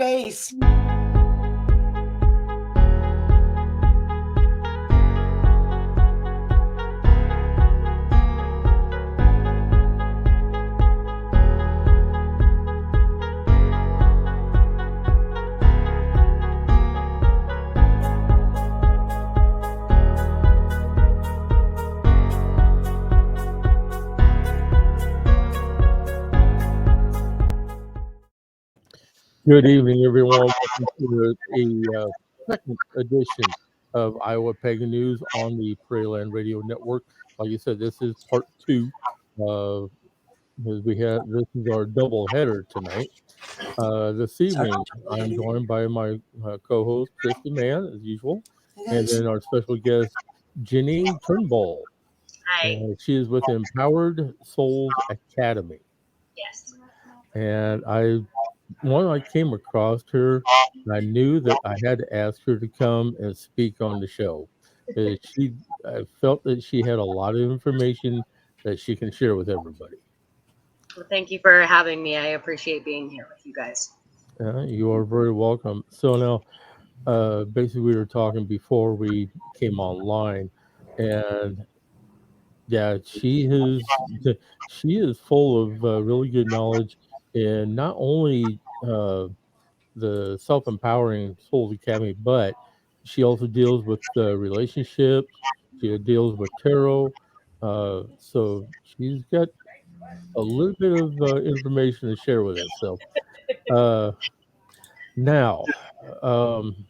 space. Good evening, everyone. Welcome to a second edition of Iowa Pagan News on the Prairie Land Radio Network. Like you said, this is part two. Because this is our double header tonight. This evening, I'm joined by my co-host Kristen Mann, as usual, and then our special guest Genine Turnbull. Hi. And she is with Empowered Souls Academy. Yes. And when I came across her, I knew that I had to ask her to come and speak on the show. I felt that she had a lot of information that she can share with everybody. Well, thank you for having me. I appreciate being here with you guys. You are very welcome. So now, basically, we were talking before we came online, and yeah, she is full of really good knowledge, and not only the Self Empowering Souls Academy, but she also deals with relationships. She deals with tarot. So she's got a little bit of information to share with us. So uh, now, um,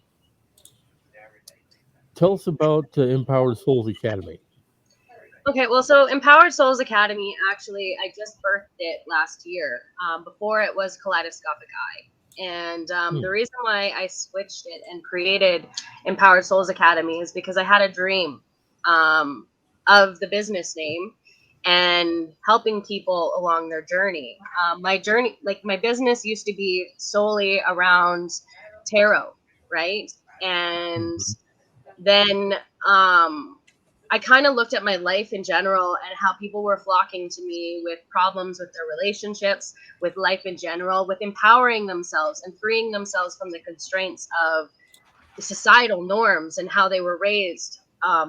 tell us about Empowered Souls Academy. Okay, well, so Empowered Souls Academy, actually, I just birthed it last year. Before it was Kaleidoscopic Eye. And the reason why I switched it and created Empowered Souls Academy is because I had a dream of the business name and helping people along their journey. My journey, like my business used to be solely around tarot, right? And then I kind of looked at my life in general and how people were flocking to me with problems with their relationships, with life in general, with empowering themselves and freeing themselves from the constraints of the societal norms and how they were raised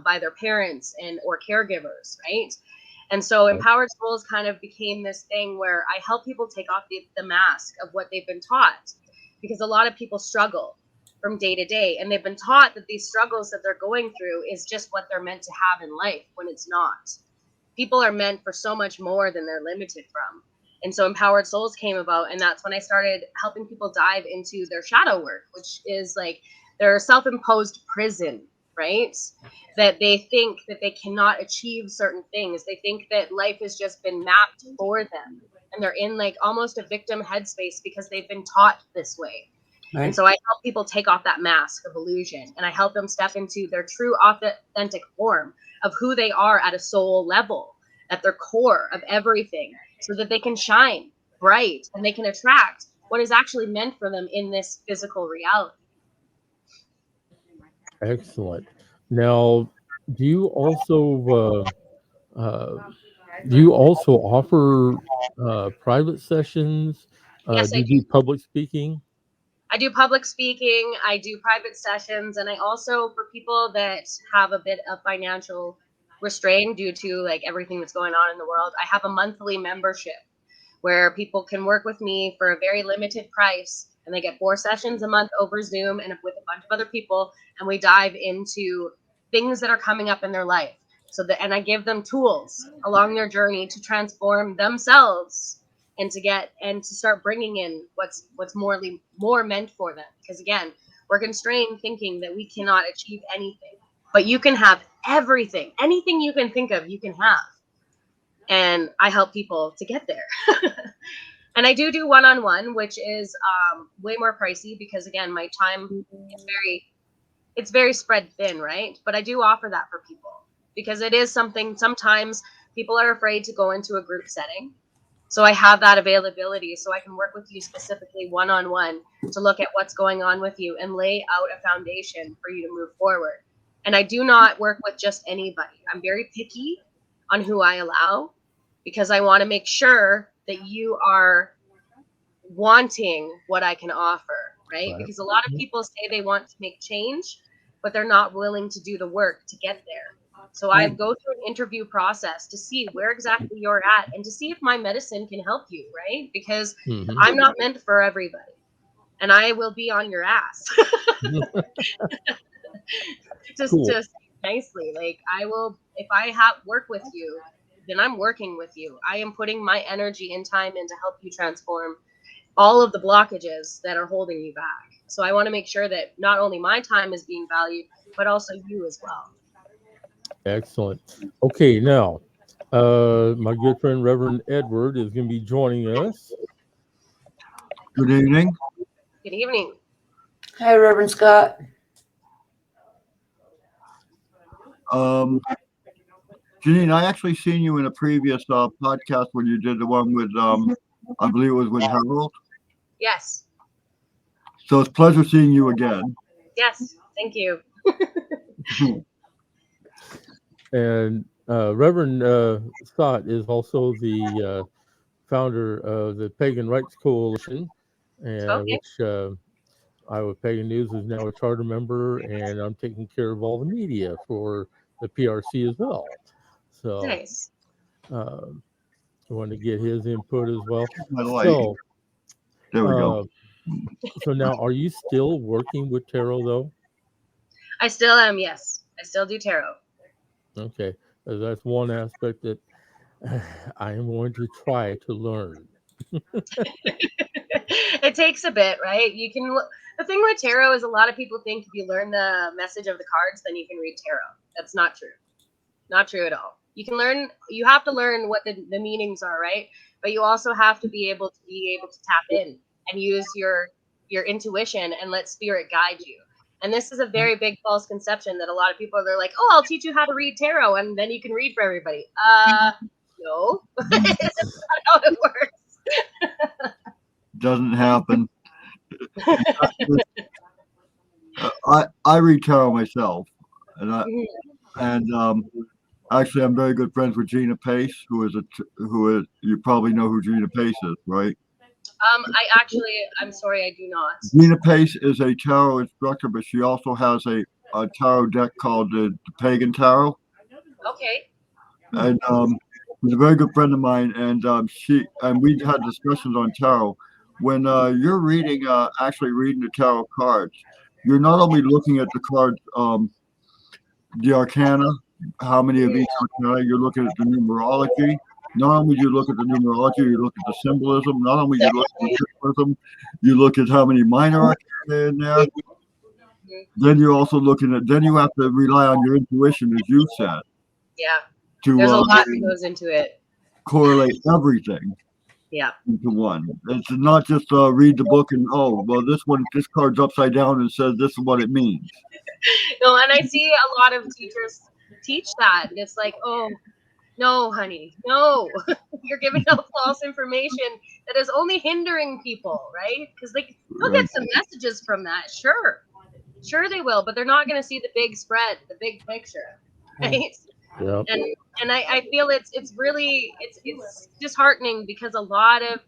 by their parents and or caregivers, right? And so Empowered Souls kind of became this thing where I help people take off the mask of what they've been taught, because a lot of people struggle from day to day, and they've been taught that these struggles that they're going through is just what they're meant to have in life, when it's not. People are meant for so much more than they're limited from. And so Empowered Souls came about, and that's when I started helping people dive into their shadow work, which is like their self-imposed prison, right? That they think that they cannot achieve certain things. They think that life has just been mapped for them, and they're in like almost a victim headspace because they've been taught this way. Right. And so I help people take off that mask of illusion, and I help them step into their true authentic form of who they are at a soul level, at their core of everything, so that they can shine bright and they can attract what is actually meant for them in this physical reality. Excellent. Now, do you also offer private sessions? Yes, Do you do public speaking? I do public speaking, I do private sessions, and I also, for people that have a bit of financial restraint due to like everything that's going on in the world, I have a monthly membership where people can work with me for a very limited price, and they get 4 sessions a month over Zoom and with a bunch of other people, and we dive into things that are coming up in their life. And I give them tools along their journey to transform themselves and to start bringing in what's more meant for them. Because again, we're constrained thinking that we cannot achieve anything, but you can have everything. Anything you can think of, you can have. And I help people to get there. And I do one-on-one, which is way more pricey because again, my time it's very spread thin, right? But I do offer that for people because it is something, sometimes people are afraid to go into a group setting. So I have that availability, so I can work with you specifically one-on-one to look at what's going on with you and lay out a foundation for you to move forward. And I do not work with just anybody. I'm very picky on who I allow because I want to make sure that you are wanting what I can offer. right? Because a lot of people say they want to make change, but they're not willing to do the work to get there. So I go through an interview process to see where exactly you're at and to see if my medicine can help you, right? Because I'm not meant for everybody, and I will be on your ass. Just Cool. to say nicely, like I will, if I work with you, then I'm working with you. I am putting my energy and time in to help you transform all of the blockages that are holding you back. So I want to make sure that not only my time is being valued, but also you as well. Excellent. Okay, now, my good friend Reverend Edward is going to be joining us. Good evening. Good evening. Hi, Reverend Scott. Genine, I actually seen you in a previous podcast when you did the one with, I believe it was with Harold. Yes. So it's a pleasure seeing you again. Yes. Thank you. And Reverend Scott is also the founder of the Pagan Rights Coalition, which Iowa Pagan News is now a charter member, and I'm taking care of all the media for the PRC as well. So nice. I want to get his input as well. So there we go. So now, are you still working with tarot though? I still am. Yes, I still do tarot. Okay, that's one aspect that I am going to try to learn. It takes a bit, right? The thing with tarot is a lot of people think if you learn the message of the cards, then you can read tarot. That's not true. Not true at all. You have to learn what the meanings are, right? But you also have to be able to tap in and use your intuition and let spirit guide you. And this is a very big false conception that a lot of people, they're like, oh, I'll teach you how to read tarot and then you can read for everybody. No, that's not how it works. Doesn't happen. I read tarot myself, and actually I'm very good friends with Gina Pace, who is you probably know who Gina Pace is, right? I'm sorry, I do not. Gina Pace is a tarot instructor, but she also has a tarot deck called the Pagan Tarot. Okay. And she's a very good friend of mine, and we had discussions on tarot. When you're reading, actually reading the tarot cards, you're not only looking at the cards, the arcana, how many of each arcana, you're looking at the numerology. Not only do you look at the numerology, you look at the symbolism. Not only do you look at the symbolism, you look at how many minor arcana in there. Then you're also then you have to rely on your intuition, as you said. Yeah. There's a lot that goes into it. Correlate everything. Yeah. Into one. It's not just read the book and this card's upside down and says this is what it means. No, and I see a lot of teachers teach that, and it's like, oh, no, honey, no, you're giving out false information that is only hindering people, right? Because they'll get some messages from that, sure they will, but they're not going to see the big spread, the big picture, right? Yep. And I feel it's really disheartening because a lot of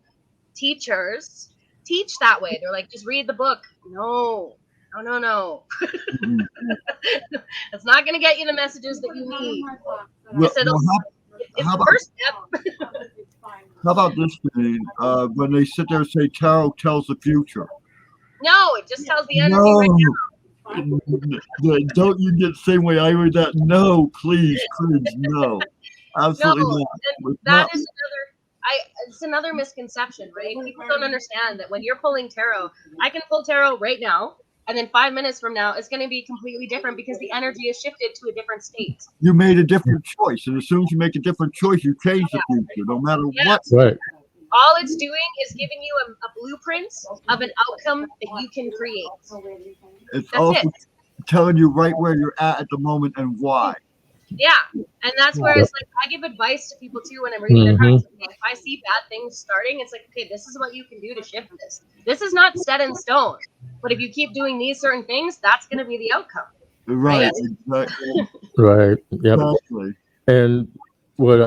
teachers teach that way. They're like, just read the book. No. It's not going to get you the messages that you need. It's the first step. How about this thing? When they sit there and say tarot tells the future. No, it just tells the energy right now. Don't you get the same way I read that? No, please, no. Absolutely not. It's another misconception, right? People don't understand that when you're pulling tarot, I can pull tarot right now, and then 5 minutes from now, it's going to be completely different because the energy is shifted to a different state. You made a different choice, and as soon as you make a different choice, you change the future, no matter what. Right. All it's doing is giving you a blueprint of an outcome that you can create. It's also telling you right where you're at the moment and why. Yeah, and that's where it's like I give advice to people too when I'm reading their cards. If I see bad things starting, it's like, okay, this is what you can do to shift this. This is not set in stone, but if you keep doing these certain things, that's going to be the outcome. Right. Exactly. Right. Yep. Exactly. And what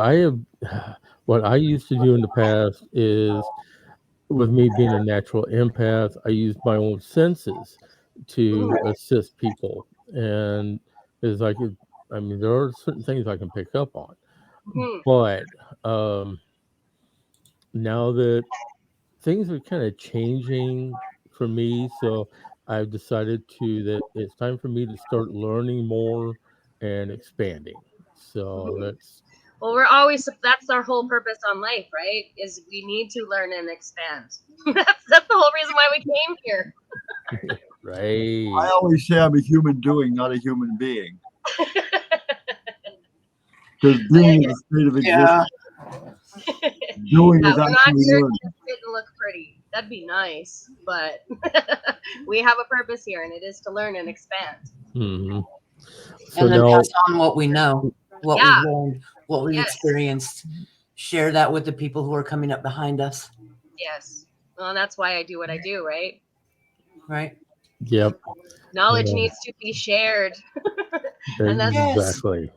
I used to do in the past is with me being a natural empath, I use my own senses to assist people, and it's like, I mean, there are certain things I can pick up on, Mhm. but now that things are kind of changing for me, so I've decided that it's time for me to start learning more and expanding. So that's Well, that's our whole purpose on life, right? Is we need to learn and expand. That's the whole reason why we came here. right. I always say I'm a human doing, not a human being. Because being is a state of Yeah. existence. Doing Yeah, is we're not actually here to learning. just sit and look pretty. That'd be nice, but we have a purpose here, and it is to learn and expand. Hmm. So And then now, pass on what we know, what we've Yeah, learned, what we've yes, experienced. Share that with the people who are coming up behind us. yes. Well, that's why I do what I do, right? Right? yep, Knowledge yeah, needs to be shared, and that's Yes. exactly.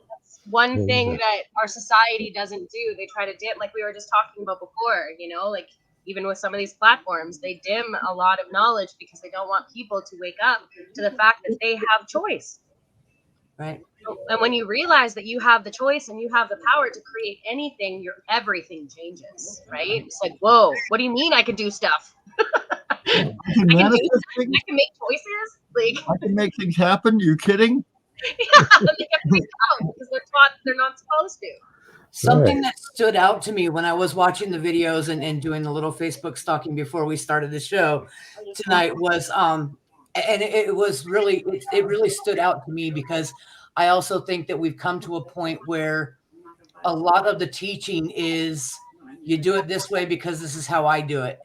one thing Exactly. that our society doesn't do. They try to dim, like we were just talking about before, like even with some of these platforms, they dim a lot of knowledge because they don't want people to wake up to the fact that they have choice. Right. And when you realize that you have the choice and you have the power to create anything, your everything changes, right? It's like, whoa, what do you mean I can do stuff? I can I can do manifest stuff. things. I can make choices. Like, I can make things happen. You kidding? yeah, they get freaked out because they're taught they're not supposed to. Something Right. that stood out to me when I was watching the videos and doing the little Facebook stalking before we started the show tonight was and it was really it really stood out to me because I also think that we've come to a point where a lot of the teaching is you do it this way because this is how I do it.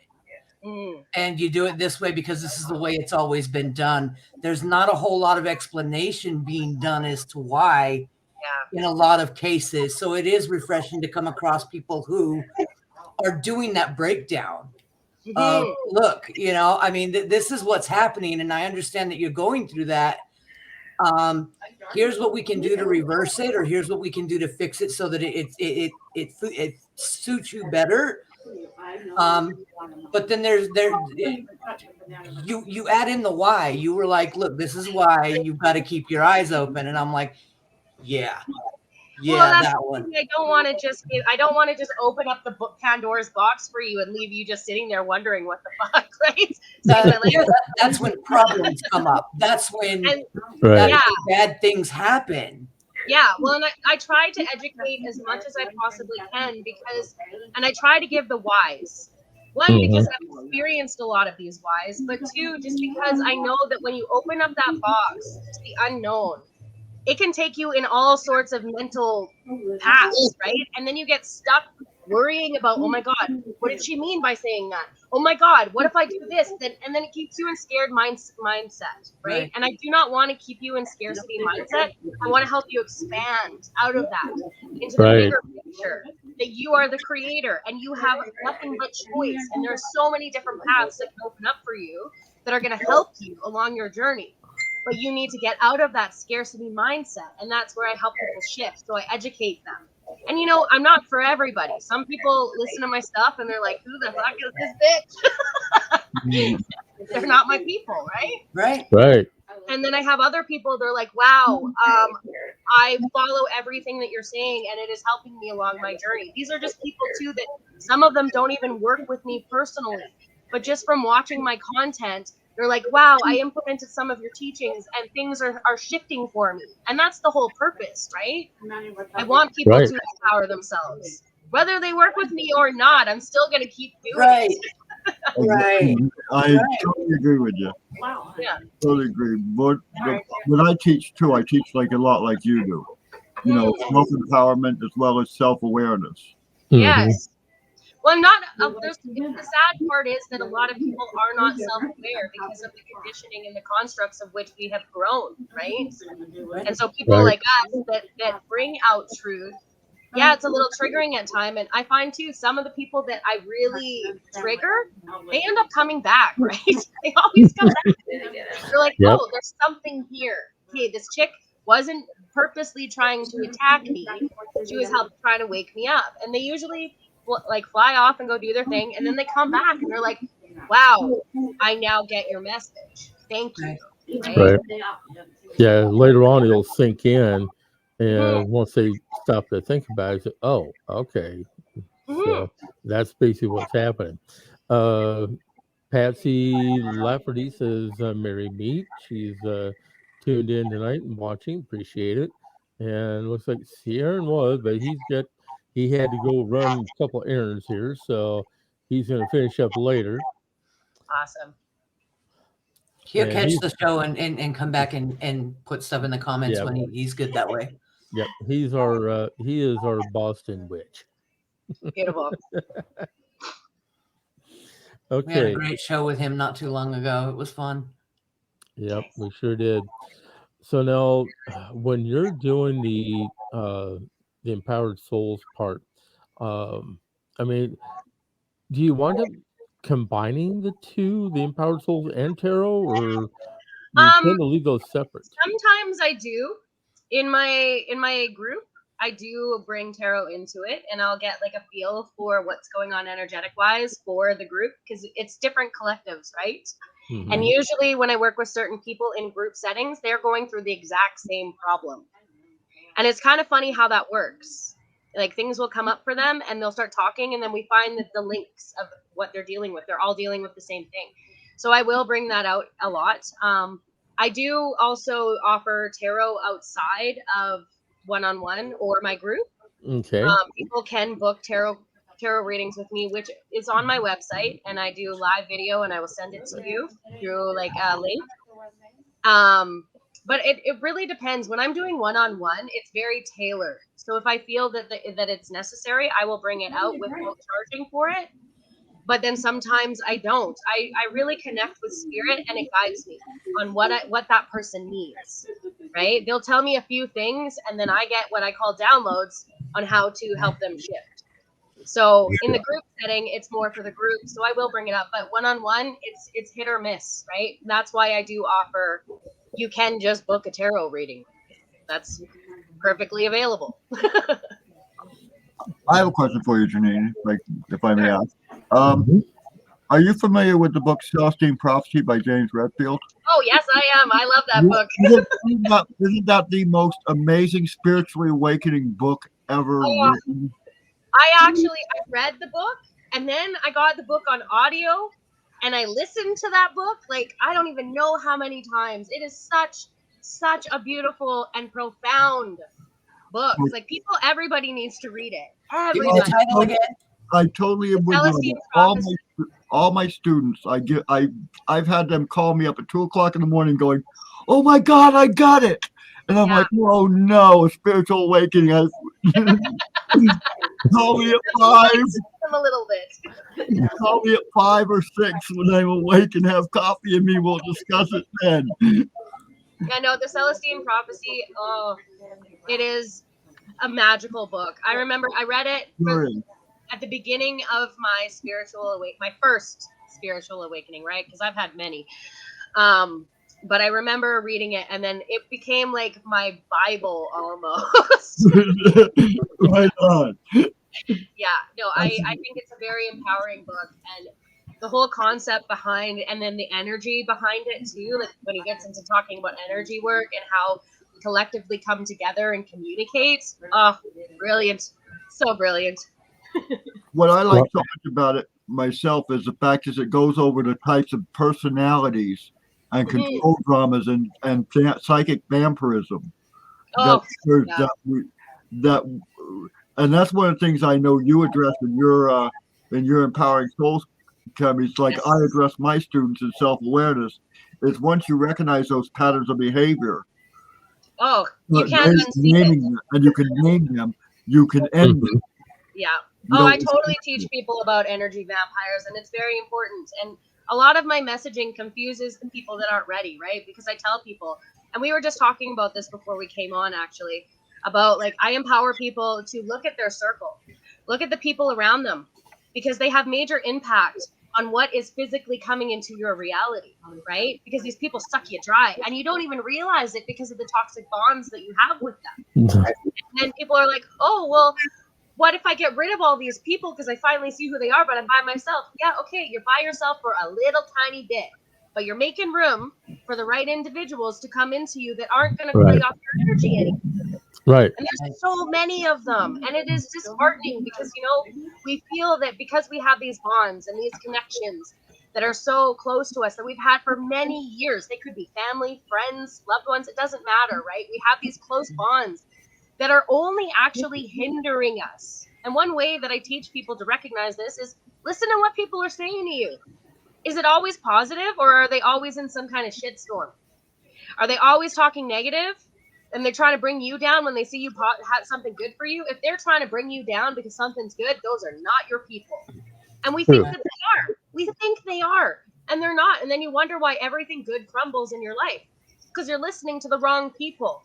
Mm, And you do it this way because this is the way it's always been done. There's not a whole lot of explanation being done as to why yeah. in a lot of cases. So it is refreshing to come across people who are doing that breakdown of, Hmm. look, I mean, this is what's happening. And I understand that you're going through that. Here's what we can do to reverse it, or here's what we can do to fix it so that it suits you better. But then you add in the why. You were like, look, this is why you've got to keep your eyes open. And I'm like, yeah, Well, that's that the one. thing. I don't want to just open up the Pandora's box for you and leave you just sitting there wondering what the fuck, right? That's when problems come up. That's when And Right. yeah, bad things happen. yeah. Well, and I try to educate as much as I possibly can and I try to give the whys. One, because Hmm. I've experienced a lot of these whys, but two, just because I know that when you open up that box to the unknown, it can take you in all sorts of mental paths, right? And then you get stuck worrying about, oh my God, what did she mean by saying that? Oh my God, what if I do this? And then it keeps you in scared mindset, right? And I do not want to keep you in scarcity mindset. I want to help you expand out of that into the Right. bigger picture that you are the creator and you have nothing but choice. And there's so many different paths that can open up for you that are going to help you along your journey. But you need to get out of that scarcity mindset. And that's where I help people shift. So I educate them. And I'm not for everybody. Some people listen to my stuff and they're like, who the fuck is this bitch? They're not my people, right? Right. And then I have other people, they're like, wow, I follow everything that you're saying and it is helping me along my journey. These are just people too that some of them don't even work with me personally. But just from watching my content, they're like, wow, I implemented some of your teachings and things are shifting for me. And that's the whole purpose, right? I want people Right. to empower themselves. Whether they work with me or not, I'm still going to keep doing Right. it. Right. I totally agree with you. Yeah. Totally agree. But when I teach too, I teach like a lot like you do. Self-empowerment as well as self-awareness. Hmm. Yes. Well, the sad part is that a lot of people are not self-aware because of the conditioning and the constructs of which we have grown, right? And so people Right. like us that bring out truth, yeah, it's a little triggering at time. And I find too, some of the people that I really trigger, they end up coming back, right? They always come back. They're like, Yep. oh, there's something here. Okay, this chick wasn't purposely trying to attack me. She was trying to wake me up. And they usually like fly off and go do their thing, and then they come back and they're like, wow, I now get your message, thank you. Right. Yeah, later on it'll sink in, Mhm. and once they stop to think about it, say, oh, okay. Mhm. So that's basically what's happening. Uh, Patsy Lafferty says, "Merry meet." She's tuned in tonight and watching. Appreciate it. And looks like Sierran was, but he had to go run a couple errands here, so he's going to finish up later. Awesome. He'll And catch the show and come back and put stuff in the comments yeah, when he's good that way. yep, he is our Boston witch. Beautiful. We had a Okay. great show with him not too long ago. It was fun. Yep, we sure did. So now, when you're doing the empowered souls part, um, I mean, do you wind up combining the two, the empowered souls and tarot, or you Um, tend to leave those separate? sometimes I do in my group. I do bring tarot into it, and I'll get like a feel for what's going on energetic wise for the group, because it's different collectives, right? And Mhm. usually when I work with certain people in group settings, they're going through the exact same problem. And it's kind of funny how that works. Like things will come up for them and they'll start talking, and then we find that the links of what they're dealing with, they're all dealing with the same thing. So I will bring that out a lot. I do also offer tarot outside of one-on-one or my group. Okay. People can book tarot readings with me, which is on my website, and I do live video, and I will send it to you through like a link. But it really depends. When I'm doing one-on-one, it's very tailored. So if I feel that that it's necessary, I will bring it out without charging for it. But then sometimes I don't. I really connect with spirit, and it guides me on what that person needs. Right? They'll tell me a few things, and then I get what I call downloads on how to help them shift. So in the group setting, it's more for the group. So I will bring it up, but one-on-one, it's hit or miss, right? That's why I do offer. You can just book a tarot reading. That's perfectly available. I have a question for you, Janine, like if I may Sure. ask. Mhm. Are you familiar with the book Celestine Prophecy by James Redfield? Oh yes, I am. I love that book. Isn't that the most amazing spiritually awakening book ever Oh, written? I read the book, and then I got the book on audio, and I listened to that book like I don't even know how many times. It is such a beautiful and profound book. Like everybody needs to read it. Give me the Everybody. title again. I totally am with you on Celestine that. Prophecy. All my students, I've had them call me up at 2 o'clock in the morning going, "Oh my God, I got it!" And I'm Yeah. like, "Oh no, a spiritual awakening!" Call me at 5. Them a little bit. Call me at 5 or 6 when I'm awake and have coffee, and me we'll discuss it then. Yeah, no, the Celestine Prophecy. Oh, it is a magical book. I remember I read it at the beginning of my first spiritual awakening, right? Because I've had many. But I remember reading it, and then it became like my Bible almost. Right on. Yeah, no, I think it's a very empowering book, and the whole concept behind, and then the energy behind it too. Like when he gets into talking about energy work and how we collectively come together and communicate. Oh, brilliant! So brilliant. What I like so much about it myself is the fact is it goes over the types of personalities and Mhm. control dramas and psychic vampirism that Oh, yeah. that and that's one of the things I know you address in your empowering souls academy. Like Yes. I address my students in self-awareness is once you recognize those patterns of behavior, Oh, you can't unsee it. naming them, and you can name them, you can end them. Mhm. Yeah. You Oh, I don't totally teach people about energy vampires, and it's very important. And a lot of my messaging confuses the people that aren't ready, right? Because I tell people, and we were just talking about this before we came on, actually, about like I empower people to look at their circle, look at the people around them, because they have major impact on what is physically coming into your reality, right? Because these people suck you dry, and you don't even realize it because of the toxic bonds that you have with them. And then people are like, oh, well, what if I get rid of all these people because I finally see who they are, but I'm by myself? Yeah, okay, you're by yourself for a little tiny bit, but you're making room for the right individuals to come into you that aren't going to play off your energy anymore. Right. And there's so many of them, and it is disheartening because, you know, we feel that because we have these bonds and these connections that are so close to us that we've had for many years, they could be family, friends, loved ones, it doesn't matter, right? We have these close bonds that are only actually hindering us. And one way that I teach people to recognize this is listen to what people are saying to you. Is it always positive, or are they always in some kind of shitstorm? Are they always talking negative and they're trying to bring you down when they see you have something good for you? If they're trying to bring you down because something's good, those are not your people. And we think that they are. We think they are, and they're not. And then you wonder why everything good crumbles in your life, because you're listening to the wrong people.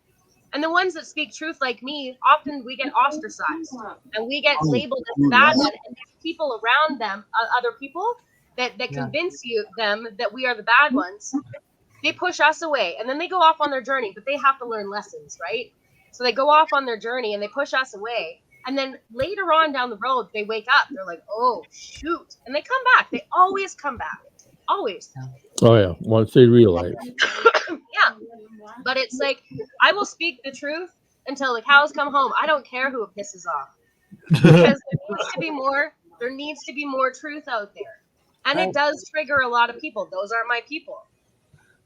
And the ones that speak truth like me, often we get ostracized and we get labeled as the bad one. And these people around them, other people that convince them that we are the bad ones, they push us away. And then they go off on their journey, but they have to learn lessons, right? So they go off on their journey and they push us away. And then later on down the road, they wake up. They're like, oh, shoot. And they come back. They always come back. Always. Oh, yeah. Once they realize. Yeah. But it's like, I will speak the truth until the cows come home. I don't care who it pisses off. Because there needs to be more truth out there. And it does trigger a lot of people. Those are my people.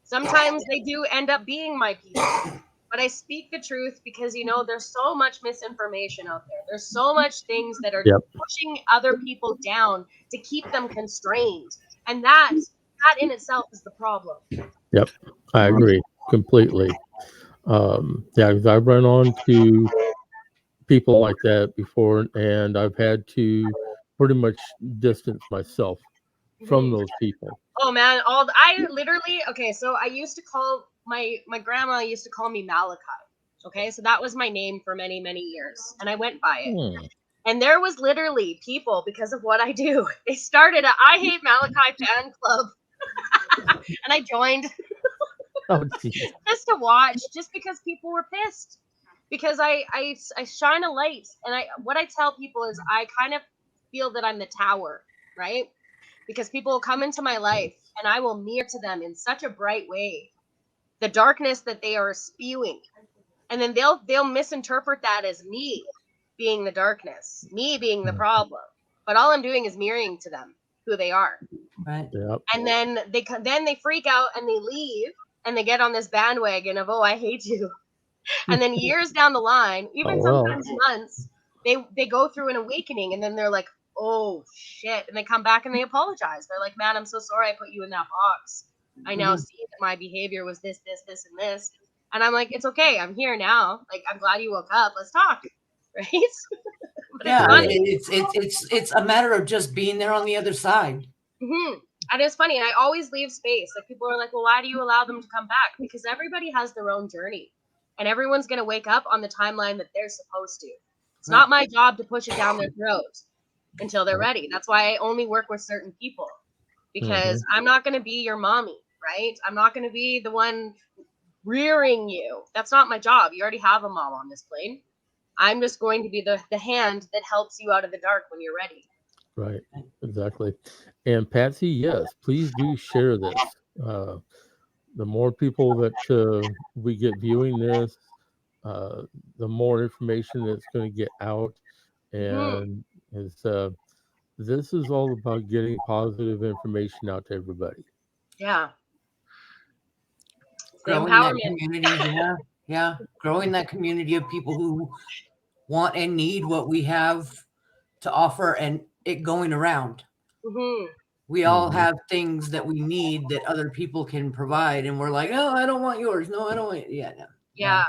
Sometimes they do end up being my people. But I speak the truth because, you know, there's so much misinformation out there. There's so much things that are pushing other people down to keep them constrained. And that in itself is the problem. Yep. I agree completely. Yeah, because I've run on to people like that before, and I've had to pretty much distance myself from those people. Oh man, so I used to call my grandma used to call me Malachi. Okay, so that was my name for many, many years, and I went by it. And there was literally people, because of what I do, they started a I Hate Malachi fan club. And I joined just to watch, just because people were pissed. Because I shine a light, and what I tell people is I kind of feel that I'm the tower, right? Because people will come into my life and I will mirror to them in such a bright way the darkness that they are spewing. And then they'll misinterpret that as me being the darkness, me being the problem. But all I'm doing is mirroring to them who they are. Right. Yep. And then they freak out and they leave and they get on this bandwagon of, oh, I hate you. And then years down the line, even sometimes months, they go through an awakening, and then they're like, oh shit, and they come back and they apologize. They're like, man, I'm so sorry I put you in that box. I now see that my behavior was this, and this. And I'm like, it's okay, I'm here now. Like, I'm glad you woke up. Let's talk. Right? But it's a matter of just being there on the other side. And it's funny, I always leave space. Like, people are like, well, why do you allow them to come back? Because everybody has their own journey, and everyone's going to wake up on the timeline that they're supposed to. It's not my job to push it down their throat until they're ready. That's why I only work with certain people, because I'm not going to be your mommy, right? I'm not going to be the one rearing you. That's not my job. You already have a mom on this plane. I'm just going to be the hand that helps you out of the dark when you're ready. Right, exactly. And Patsy, yes, please do share this. The more people that we get viewing this, the more information that's going to get out. And this is all about getting positive information out to everybody. Yeah. Growing that community, growing that community of people who want and need what we have to offer, and it going around. We all have things that we need that other people can provide, and we're like, oh, I don't want yours. No, I don't want. Yeah.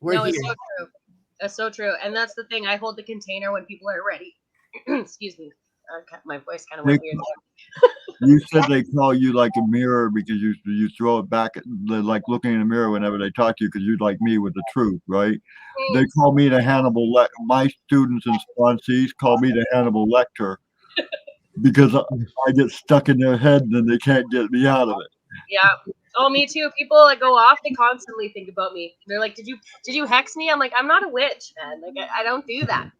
We're here. It's so true. That's so true. And that's the thing. I hold the container when people are ready. Excuse me. My voice kind of went weird. You said they call you like a mirror because you throw it back, like looking in the mirror whenever they talk to you, because you're like me with the truth, right? They call me the Hannibal. My students and sponsees call me the Hannibal Lecter because I get stuck in their head and then they can't get me out of it. Yeah. Oh, me too. People that go off, they constantly think about me. They're like, "Did you hex me?" I'm like, "I'm not a witch, man. Like, I don't do that."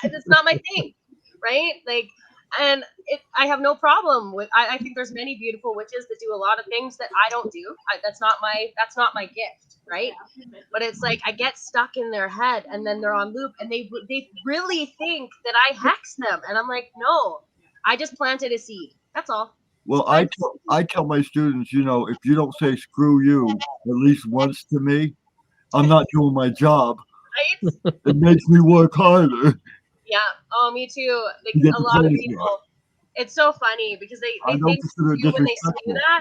It's not my thing, right? Like, and I have no problem with. I think there's many beautiful witches that do a lot of things that I don't do. That's not my gift, right? But it's like I get stuck in their head, and then they're on loop, and they really think that I hex them, and I'm like, no, I just planted a seed. That's all. Well, I tell my students, if you don't say screw you at least once to me, I'm not doing my job. Right? It makes me work harder. Yeah. Oh, me too. Like To get a the lot of punishment. people. It's so funny because I they don't think consider it you when they say disrespectful. that,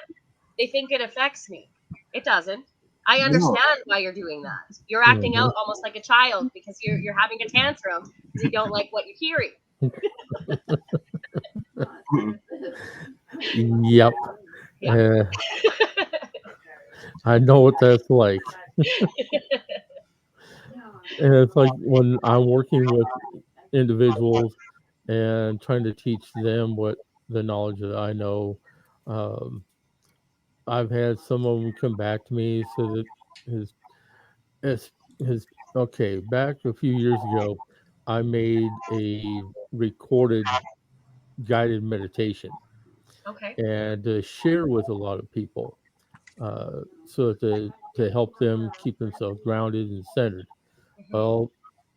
they think it affects me. It doesn't. I No. understand why you're doing that. You're acting out almost like a child because you're having a tantrum because you don't like what you're hearing. Yep. Yeah. I know what that's like. And it's like when I'm working with individuals and trying to teach them what the knowledge that I know. Um, I've had some of them come back to me so that his his his okay, back a few years ago, I made a recorded guided meditation Okay. and to share with a lot of people, so to help them keep themselves grounded and centered. Mhm. Well,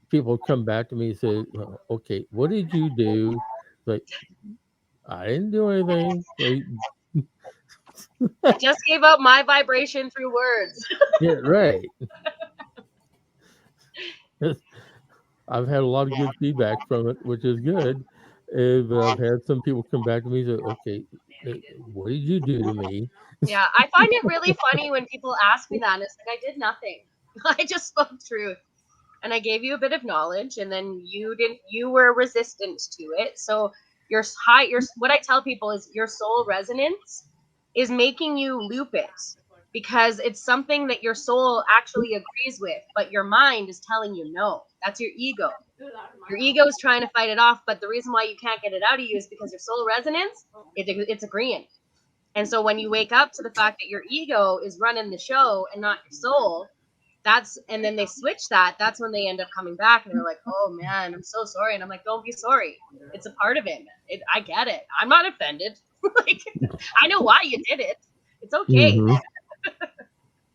people come back to me and say, "Well, okay, what did you do?" Like, I didn't do anything. Like, I just gave up my vibration through words. yeah, right. I've had a lot of good feedback from it, which is good. But I've had some people come back to me and say, "Okay, what did you do to me?" Yeah, I find it really funny when people ask me that. And it's like I did nothing. I just spoke truth. And I gave you a bit of knowledge, and then you were resistant to it. So what I tell people is your soul resonance is making you loop it because it's something that your soul actually agrees with, but your mind is telling you no. That's your ego. Your ego is trying to fight it off, but the reason why you can't get it out of you is because your soul resonance, it's agreeing. And so when you wake up to the fact that your ego is running the show and not your soul, and then they switch that's when they end up coming back and they're like, oh man, I'm so sorry. And I'm like, don't be sorry. It's a part of it. I get it. I'm not offended. Like, I know why you did it. It's okay. Hmm.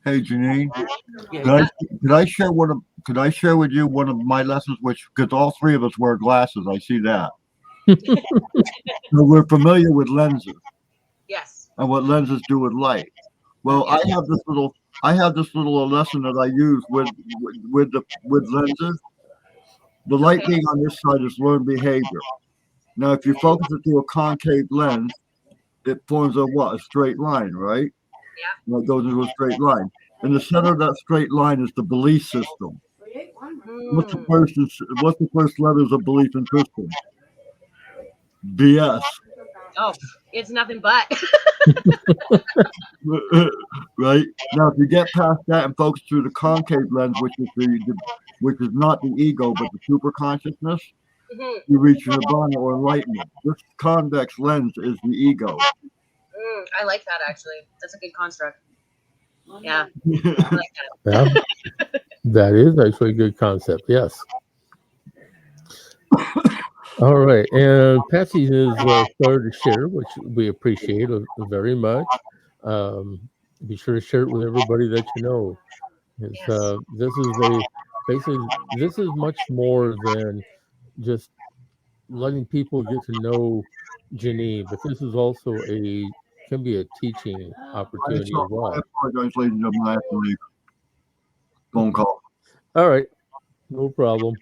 Hey, Janine, Yeah. could I share with you one of my lessons, which, because all three of us wear glasses, I see that. So we're familiar with lenses Yes. and what lenses do with light. Well, Yeah. I have this little lesson that I use with lenses. The light Okay. being on this side is learned behavior. Now, if you focus it through a concave lens, it forms a what? A straight line, right? Yeah. And it goes into a straight line. In the center of that straight line is the belief system. Hmm. What's the first letters of belief in system? BS. Oh, it's nothing but. Right? Now, if you get past that and focus through the concave lens, which is not the ego but the super consciousness, Mhm. you reach nirvana or enlightenment. This convex lens is the ego. I like that actually. That's a good construct. Yeah. I like Yeah, that is actually a good concept. Yes. All right, and Patsy is started to share, which we appreciate very much. Um, be sure to share it with everybody that you know. It's, Yes. this is basically this is much more than just letting people get to know Janine, but this is also can be a teaching opportunity as I well. apologize, ladies and gentlemen. I have to leave. Phone call. All right, no problem.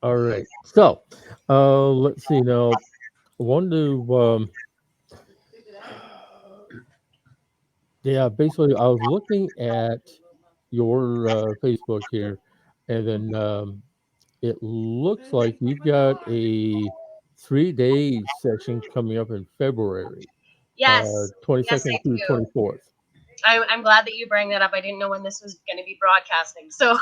All right, so let's see now. I want to yeah, basically, I was looking at your Facebook here, and then it looks like you've got a 3-day session coming up in February, Yes. Yes, 22nd I through do. 24th. I'm glad that you bring that up. I didn't know when this was going to be broadcasting. So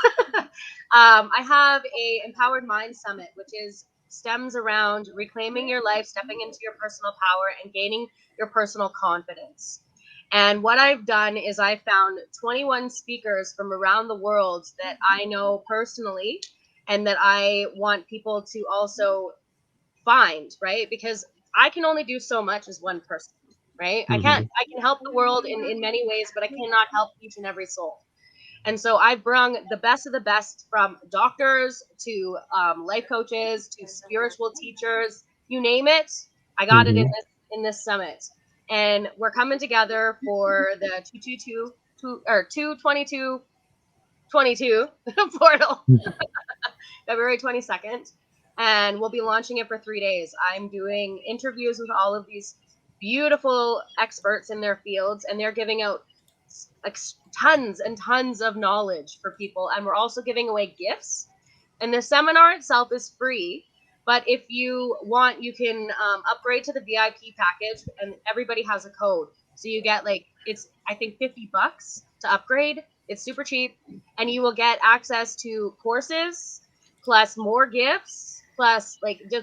I have a Empowered Mind Summit, which stems around reclaiming your life, stepping into your personal power, and gaining your personal confidence. And what I've done is I found 21 speakers from around the world that I know personally and that I want people to also find, right? Because I can only do so much as one person, right? I Mm-hmm. can help the world in many ways, but I cannot help each and every soul. And so I've brung the best of the best, from doctors to life coaches to spiritual teachers, you name it. I got it Mm-hmm. in this summit, and we're coming together for the 222 portal, February 22nd, and we'll be launching it for 3 days. I'm doing interviews with all of these beautiful experts in their fields, and they're giving out tons and tons of knowledge for people. And we're also giving away gifts. And the seminar itself is free, but if you want, you can upgrade to the VIP package, and everybody has a code. So you get it's I think $50 to upgrade. It's super cheap, and you will get access to courses plus more gifts plus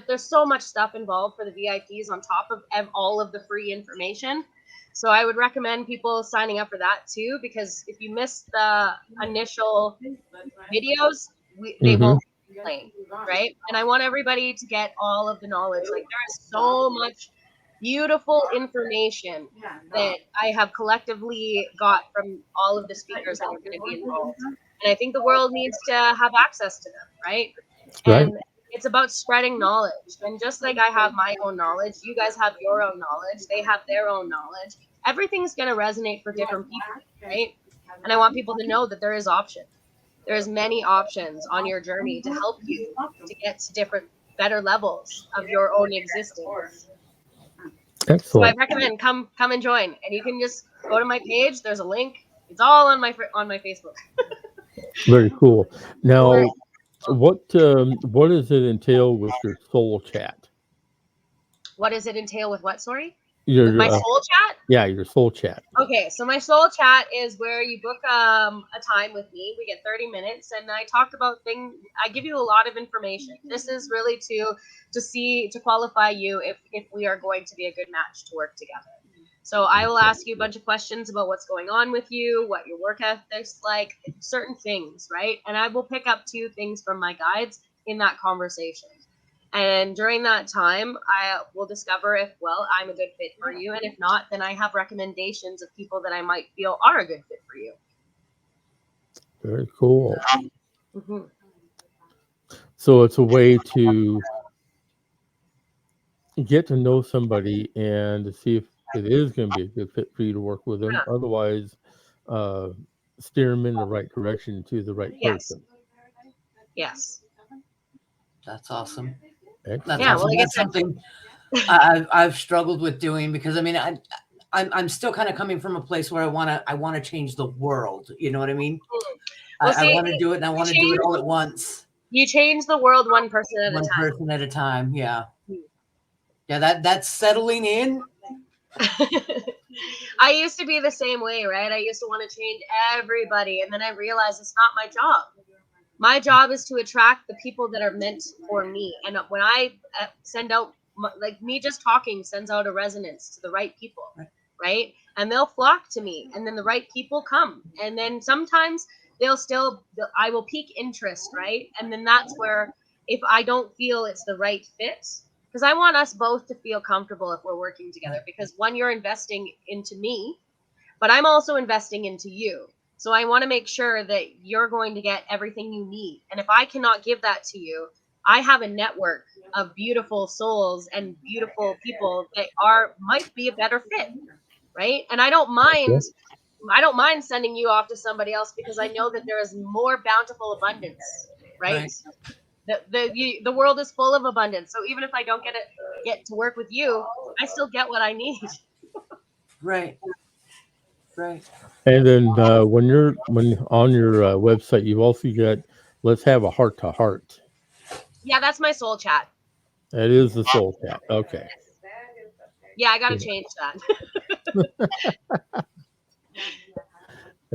there's so much stuff involved for the VIPs on top of all of the free information. So I would recommend people signing up for that too, because if you miss the initial videos, they Mm-hmm. won't play, right? And I want everybody to get all of the knowledge. There is so much beautiful information that I have collectively got from all of the speakers that are going to be involved. And I think the world needs to have access to them, right? Right. And it's about spreading knowledge. And just like I have my own knowledge, you guys have your own knowledge, they have their own knowledge. Everything's going to resonate for different people, right? And I want people to know that there is option. There's many options on your journey to help you to get to different, better levels of your own existence. So I Excellent. recommend come and join, and you can just go to my page. There's a link. It's all on my Facebook. Very cool. Now, what does it entail with your soul chat? What does it entail with what? Sorry, with Your my soul chat. yeah, your soul chat. Okay, so my soul chat is where you book a time with me. We get 30 minutes, and I talk about things. I give you a lot of information. This is really to qualify you if we are going to be a good match to work together. So I will ask you a bunch of questions about what's going on with you, what your work ethic's like, certain things, right? And I will pick up 2 things from my guides in that conversation. And during that time, I will discover if, well, I'm a good fit for you. And if not, then I have recommendations of people that I might feel are a good fit for you. Very cool. Mm-hmm. So it's a way to get to know somebody and to see if it is going to be a good fit for you to work with them. Yeah. Otherwise, uh, steer them in the right direction to the right Yes. person. Yes. That's awesome. Excellent. That's Yeah, awesome. well, That's something I've struggled with doing, because I mean I'm still kind of coming from a place where I want to change the world. You know what I mean? Well, I see, want to do it, and I want to do it all at once. you change the world one person at a One time. person at a time. Yeah. Yeah, that's settling in. I used to be the same way, right? I used to want to change everybody, and then I realized it's not my job. My job is to attract the people that are meant for me. And when I send out, me just talking sends out a resonance to the right people, right? And they'll flock to me, and then the right people come. And then sometimes I will pique interest, right? And then that's where, if I don't feel it's the right fit, because I want us both to feel comfortable if we're working together, because one, you're investing into me, but I'm also investing into you. So I want to make sure that you're going to get everything you need. And if I cannot give that to you, I have a network of beautiful souls and beautiful people that might be a better fit, right? And I don't mind sending you off to somebody else, because I know that there is more bountiful abundance, right? The world is full of abundance. So even if I don't get to work with you, I still get what I need. Right. And then when on your website, you've also got let's have a heart to heart. Yeah, that's my soul chat. That is the soul chat. Okay. Yeah, I got to change that.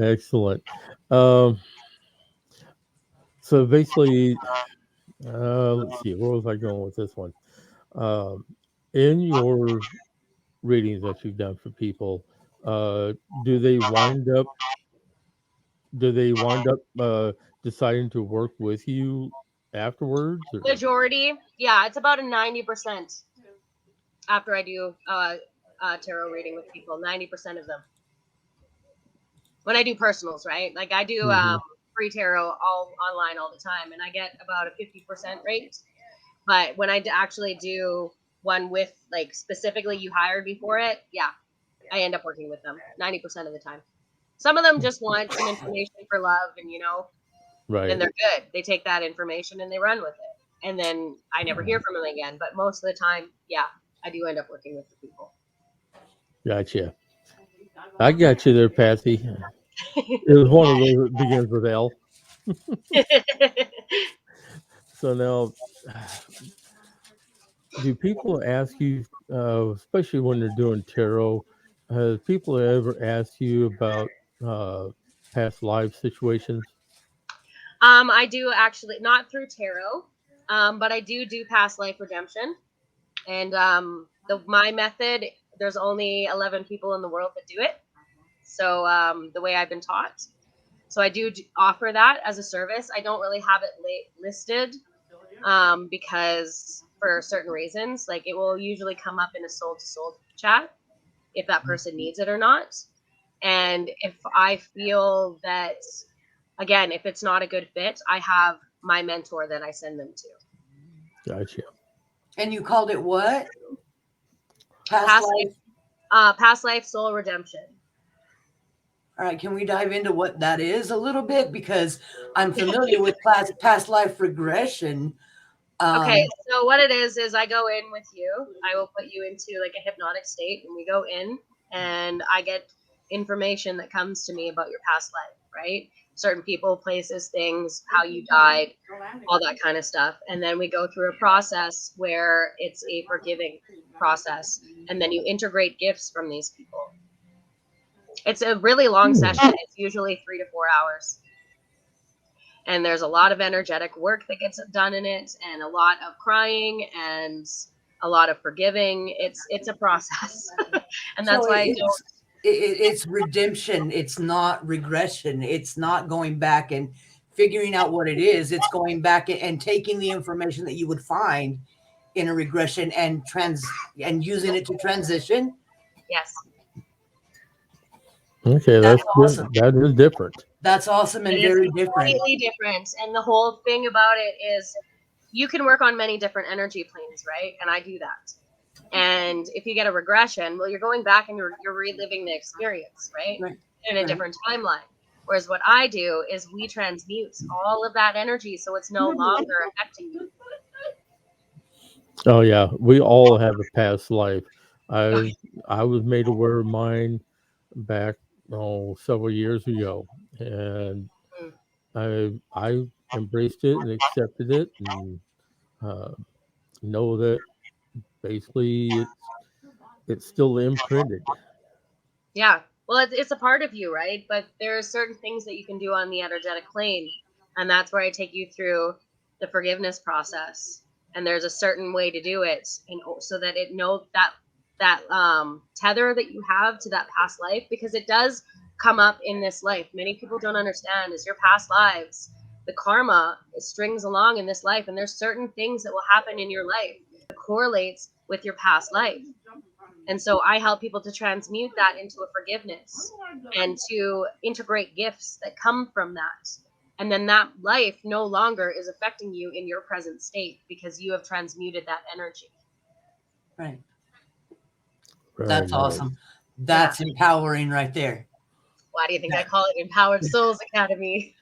Excellent. So basically, let's see, where was I going with this one? In your readings that you've done for people, do they wind up deciding to work with you afterwards, or? Majority, yeah, it's about a 90% after I do tarot reading with people. 90% of them. When I do personals, right? Like I do free tarot all online all the time, and I get about a 50% rate. But when I actually do one with like specifically you hired me for it, yeah, I end up working with them 90% of the time. Some of them just want some information for love, and Right. then they're good. They take that information and they run with it, and then I never hear from them again. But most of the time, yeah, I do end up working with the people. Gotcha. I got you there, Patsy. It was one of those that begins with L. So now, do people ask you, especially when they're doing tarot, has people ever asked you about past life situations? I do actually not through tarot, but I do past life redemption, and my method. There's only 11 people in the world that do it. So the way I've been taught, so I do offer that as a service. I don't really have it listed because for certain reasons, like it will usually come up in a soul to soul chat if that person needs it or not. And if I feel that, again, if it's not a good fit, I have my mentor that I send them to. Gotcha. And you called it what? Past life. Past life soul redemption. All right, can we dive into what that is a little bit? Because I'm familiar with past life regression. Okay, so what it is I go in with you. I will put you into like a hypnotic state, and we go in, and I get information that comes to me about your past life, right? Certain people, places, things, how you died, all that kind of stuff. And then we go through a process where it's a forgiving process, and then you integrate gifts from these people. It's a really long session. It's usually 3 to 4 hours. And there's a lot of energetic work that gets done in it, and a lot of crying and a lot of forgiving. It's a process. And that's So why it's redemption. It's not regression. It's not going back and figuring out what it is. It's going back and taking the information that you would find in a regression and using it to transition. yes. Okay, That's awesome. That is different. That's awesome and very different. Completely different. And the whole thing about it is you can work on many different energy planes, right? And I do that. And if you get a regression, well, you're going back and you're reliving the experience, right? In a different timeline. Whereas what I do is we transmute all of that energy so it's no longer affecting you. Oh yeah, we all have a past life. I was made aware of mine back several years ago, and I embraced it and accepted it, and know that basically it's still imprinted. Yeah. Well, it's a part of you, right? But there are certain things that you can do on the energetic plane. And that's where I take you through the forgiveness process. And there's a certain way to do it, and so that it knows that tether that you have to that past life, because it does come up in this life. Many people don't understand is your past lives, the karma strings along in this life. And there's certain things that will happen in your life that correlates with your past life. And so I help people to transmute that into a forgiveness and to integrate gifts that come from that. And then that life no longer is affecting you in your present state because you have transmuted that energy. Right. That's awesome. That's empowering right there. Why do you think I call it Empowered Souls Academy?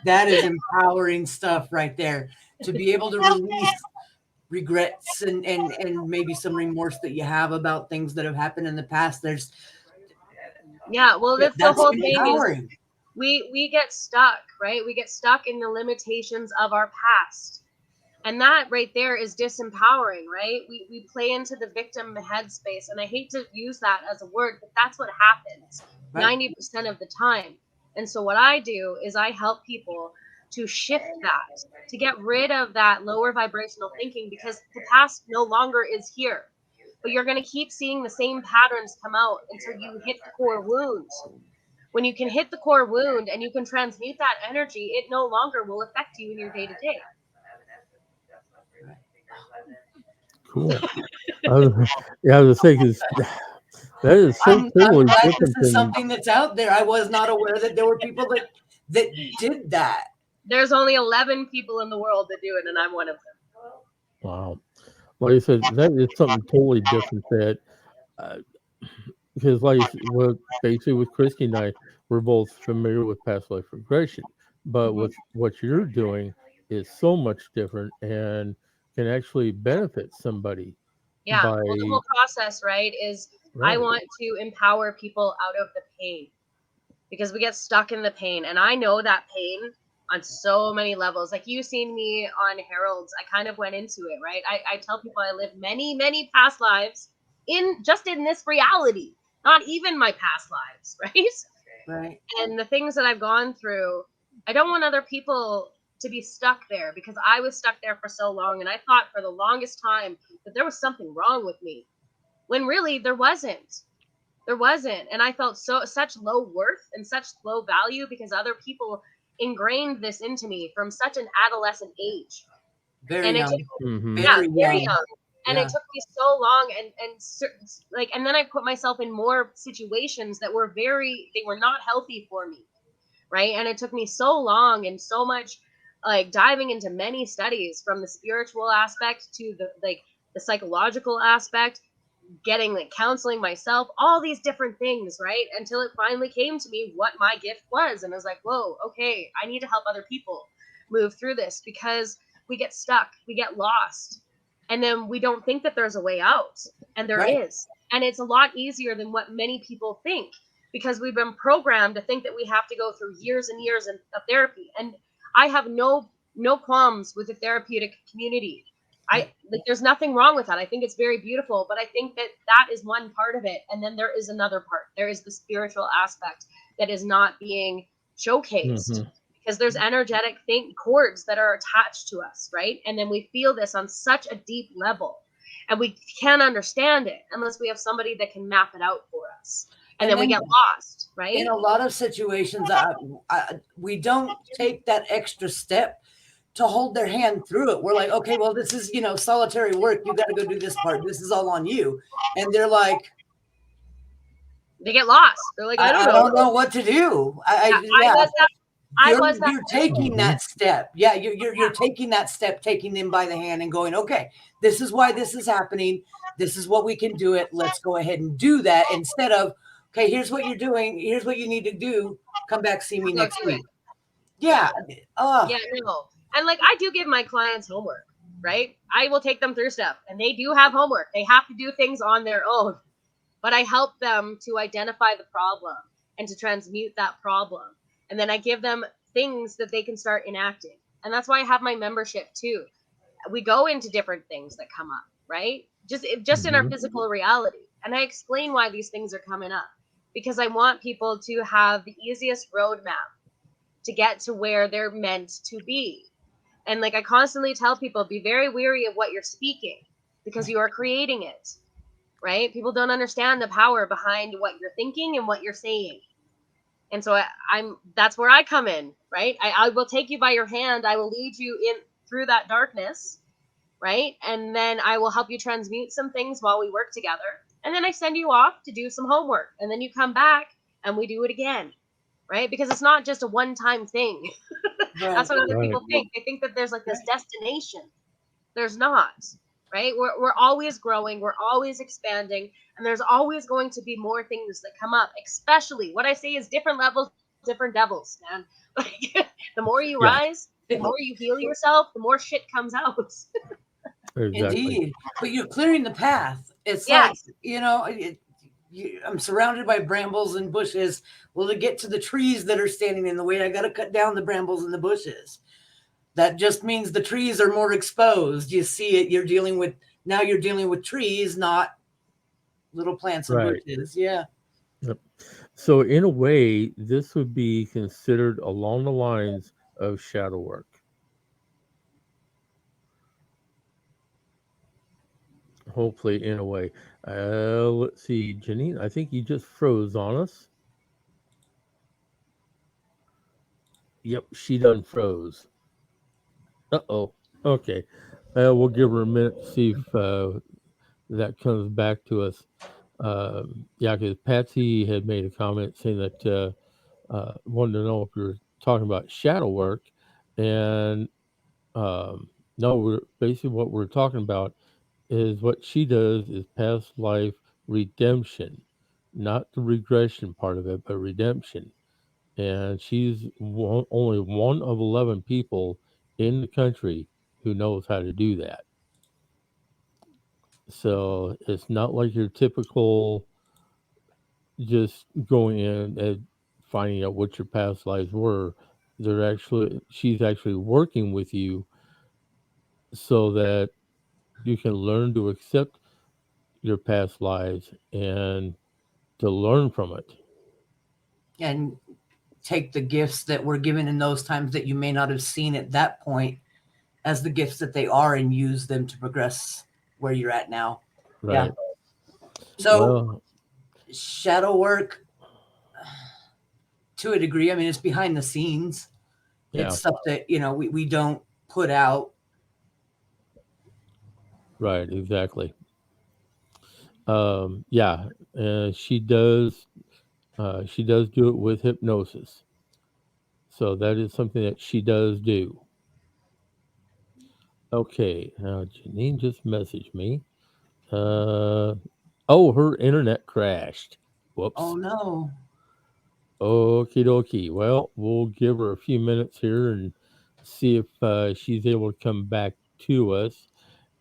That is empowering stuff right there. To be able to release regrets and maybe some remorse that you have about things that have happened in the past. Well, that's the whole empowering. Thing is we get stuck, right? We get stuck in the limitations of our past. And that right there is disempowering, right? We play into the victim headspace. And I hate to use that as a word, but that's what happens 90% of the time. And so what I do is I help people to shift that, to get rid of that lower vibrational thinking, because the past no longer is here. but you're going to keep seeing the same patterns come out until you hit the core wound. When you can hit the core wound and you can transmute that energy, it no longer will affect you in your day to day. Cool. Yeah, I was thinking that is so I'm totally glad this different is than something that's out there. I was not aware that there were people that did that. There's only 11 people in the world that do it, and I'm one of them. wow. Like I said, that is something totally different that uh, because well, basically with Christy and I, we're both familiar with past life regression, but Mhm. with what you're doing is so much different and can actually benefit somebody Yeah. by Well, the whole process, right, is I right. want to empower people out of the pain because we get stuck in the pain. And I know that pain on so many levels. Like you've seen me on Harold's, I kind of went into it, right? I tell people I live many, many past lives in this reality, not even my past lives, right? Right. And the things that I've gone through, I don't want other people to be stuck there because I was stuck there for so long. And I thought for the longest time that there was something wrong with me when really there wasn't. There wasn't. And I felt such low worth and such low value because other people ingrained this into me from such an adolescent age. Very And it young. took, Mm-hmm. yeah, Very very young. young. And Yeah. it took me so long and then I put myself in more situations that were they were not healthy for me. Right. And it took me so long and so much like diving into many studies from the spiritual aspect to the psychological aspect, getting like counseling myself, all these different things, right? Until it finally came to me what my gift was. And I was like, whoa, okay, I need to help other people move through this because we get stuck, we get lost, and then we don't think that there's a way out. And there Right. is. And it's a lot easier than what many people think because we've been programmed to think that we have to go through years and years of therapy. And I have no qualms with the therapeutic community. There's nothing wrong with that. I think it's very beautiful, but I think that is one part of it, and then there is another part. There is the spiritual aspect that is not being showcased Mm-hmm. because there's energetic cords that are attached to us, right? And then we feel this on such a deep level, and we can't understand it unless we have somebody that can map it out for us, and And then we then get lost, right? in a lot of situations, we don't take that extra step to hold their hand through it. We're like, okay, well, this is, solitary work. You got to go do this part. This is all on you. And they're like, They get lost. They're like, I don't I know. don't know what to do. I Yeah, was that. I was that. you're taking Mm-hmm. that step. Yeah, you're taking that step, taking them by the hand and going, okay, this is why this is happening. This is what we can do it. Let's go ahead and do that instead of, okay, here's what you're doing. Here's what you need to do. Come back, see me Go next do it. week. Yeah. Yeah, no. And like I do give my clients homework, right? I will take them through stuff and they do have homework. They have to do things on their own. But I help them to identify the problem and to transmute that problem. And then I give them things that they can start enacting. And that's why I have my membership too. We go into different things that come up, right? Just in our Mm-hmm. physical reality. And I explain why these things are coming up because I want people to have the easiest roadmap to get to where they're meant to be. And like I constantly tell people, be very weary of what you're speaking because you are creating it, right? People don't understand the power behind what you're thinking and what you're saying. And so that's where I come in, right? I will take you by your hand. I will lead you in through that darkness, right? And then I will help you transmute some things while we work together. And then I send you off to do some homework. And then you come back and we do it again, right? Because it's not just a one-time thing. Right. That's what other Right. people think. They think that there's like this destination. There's not, right? We're always growing, we're always expanding, and there's always going to be more things that come up. Especially what I say is different levels, different devils, man. Like the more you Yeah. rise, the more you heal yourself, the more shit comes out. Exactly. Indeed. But you're clearing the path. It's like, Yes. I'm surrounded by brambles and bushes. Well, to get to the trees that are standing in the way, I got to cut down the brambles and the bushes. That just means the trees are more exposed. You see it. You're dealing with trees, not little plants and Right. bushes. Yeah. Yep. So in a way, this would be considered along the lines of shadow work. hopefully in a way. Let's see, Janine, I think you just froze on us. Yep, she done froze. Uh-oh. Okay. We'll give her a minute to see if that comes back to us. Yeah, because Patsy had made a comment saying that wanted to know if you're talking about shadow work. And no, we're basically what we're talking about is what she does is past life redemption, not the regression part of it, but redemption. And she's only one of 11 people in the country who knows how to do that. So it's not like your typical just going in and finding out what your past lives were. She's actually working with you so that you can learn to accept your past lives and to learn from it. And take the gifts that were given in those times that you may not have seen at that point as the gifts that they are and use them to progress where you're at now. Right. Yeah. So Well, shadow work, to a degree, I mean, it's behind the scenes. yeah, It's stuff that, we don't put out. right, exactly. Yeah, she does. She does do it with hypnosis. So that is something that she does do. Okay, now Janine just messaged me. Oh, her internet crashed. Oh Whoops. no. Okie dokie. Well, we'll give her a few minutes here and see if she's able to come back to us.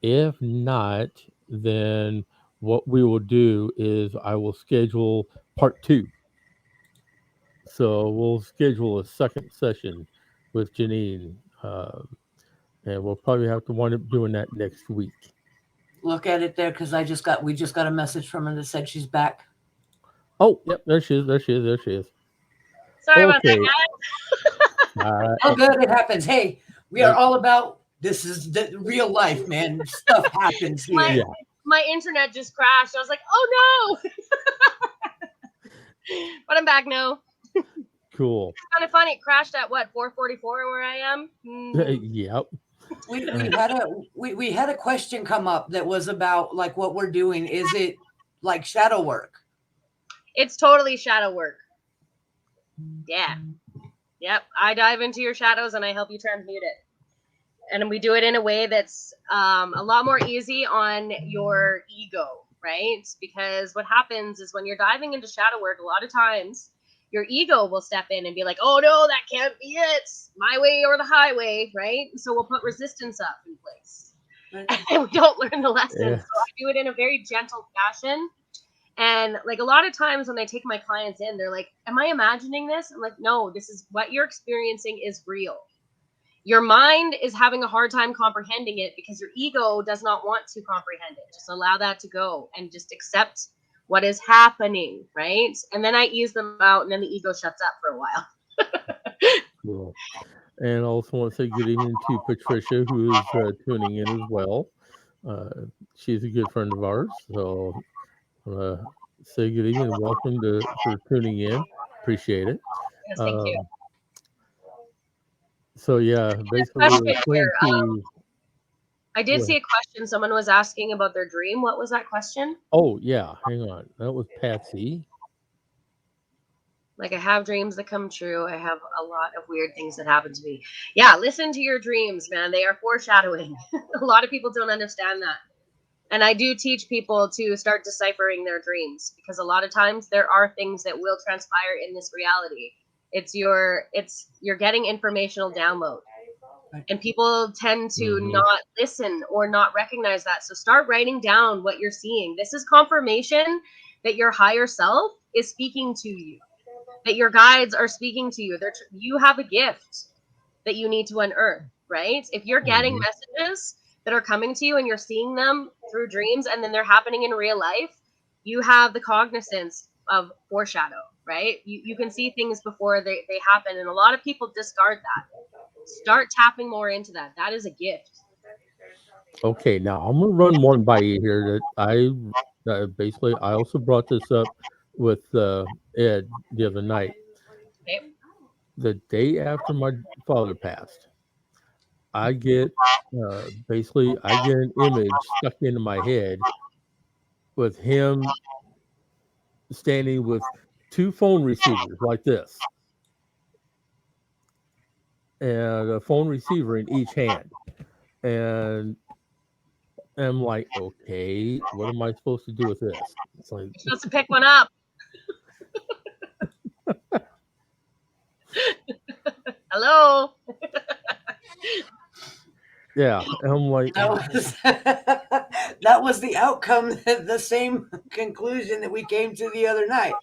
If not, then what we will do is I will schedule part two. So we'll schedule a second session with Janine, and we'll probably have to wind up doing that next week. Look at it there, because we just got a message from her that said she's back. Oh, yep, there she is. There she is. There she is. Sorry about that, Okay. Oh, good. It happens. Hey, we are all about this is the real life, man. Stuff happens here. Yeah. My internet just crashed. I was like, oh no. But I'm back now. Cool. It's kind of funny. It crashed at what, 4:44 where I am? Yep. We had a question come up that was about like what we're doing. Is it like shadow work? It's totally shadow work. Yeah. Yep. I dive into your shadows and I help you transmute it. And we do it in a way that's a lot more easy on your ego, right? Because what happens is when you're diving into shadow work, a lot of times your ego will step in and be like, oh no, that can't be it. My way or the highway, right? So we'll put resistance up in place. And we don't learn the lesson. Yeah. So I do it in a very gentle fashion. And like a lot of times when I take my clients in, they're like, am I imagining this? I'm like, no, this is what you're experiencing is real. Your mind is having a hard time comprehending it because your ego does not want to comprehend it. Just allow that to go and just accept what is happening, right? And then I ease them out and then the ego shuts up for a while. Cool. And I also want to say good evening to Patricia, who is tuning in as well. She's a good friend of ours. So say good evening and welcome for tuning in. Appreciate it. Yes, thank you. So yeah, basically we're going to. I did see a question. Someone was asking about their dream. What was that question? Oh yeah, hang on. That was Patsy. Like, I have dreams that come true. I have a lot of weird things that happen to me. Yeah, listen to your dreams, man. They are foreshadowing. A lot of people don't understand that. And I do teach people to start deciphering their dreams because a lot of times there are things that will transpire in this reality. You're getting informational download. And people tend to not listen or not recognize that. So start writing down what you're seeing. This is confirmation that your higher self is speaking to you, that your guides are speaking to you. You have a gift that you need to unearth, right? If you're getting messages that are coming to you and you're seeing them through dreams and then they're happening in real life, you have the cognizance of foreshadow, right? You can see things before they happen. And a lot of people discard that. Start tapping more into that. That is a gift. Okay, now I'm gonna run one by you here that basically I also brought this up with Ed the other night. Okay. The day after my father passed, I get basically I get an image stuck into my head with him standing with two phone receivers like this and a phone receiver in each hand. And I'm like, okay, what am I supposed to do with this? It's like, You're supposed to pick one up. Hello. yeah. And I'm like, That was, that was the outcome, the same conclusion that we came to the other night.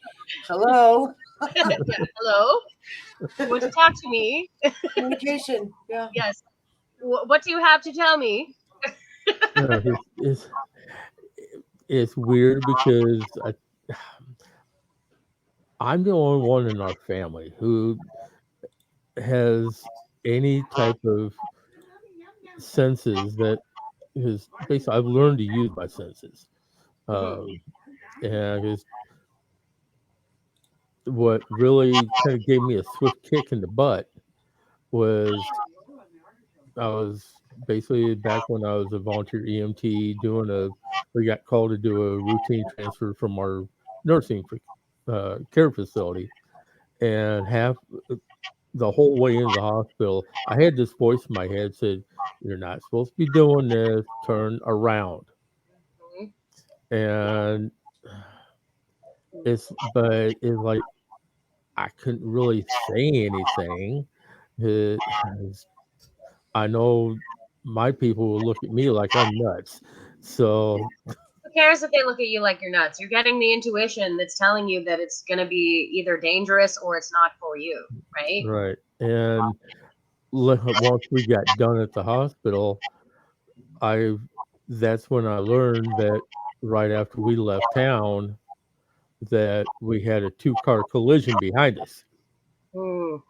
Hello. Yeah. Hello. You want to talk to me? Communication. Yeah. Yes. What do you have to tell me? it's, it's weird because I'm the only one in our family who has any type of senses that is basically I've learned to use my senses. Um, and it's what really kind of gave me a swift kick in the butt was I was basically back when I was a volunteer EMT we got called to do a routine transfer from our nursing care facility, and half the whole way into the hospital, I had this voice in my head said, "You're not supposed to be doing this. Turn around." And but it's like I couldn't really say anything. Because I know my people will look at me like I'm nuts. So Who cares if they look at you like you're nuts? You're getting the intuition that's telling you that it's going to be either dangerous or it's not for you, right? right, and once we got done at the hospital, I that's when I learned that right after we left town that we had a two-car collision behind us. Mm.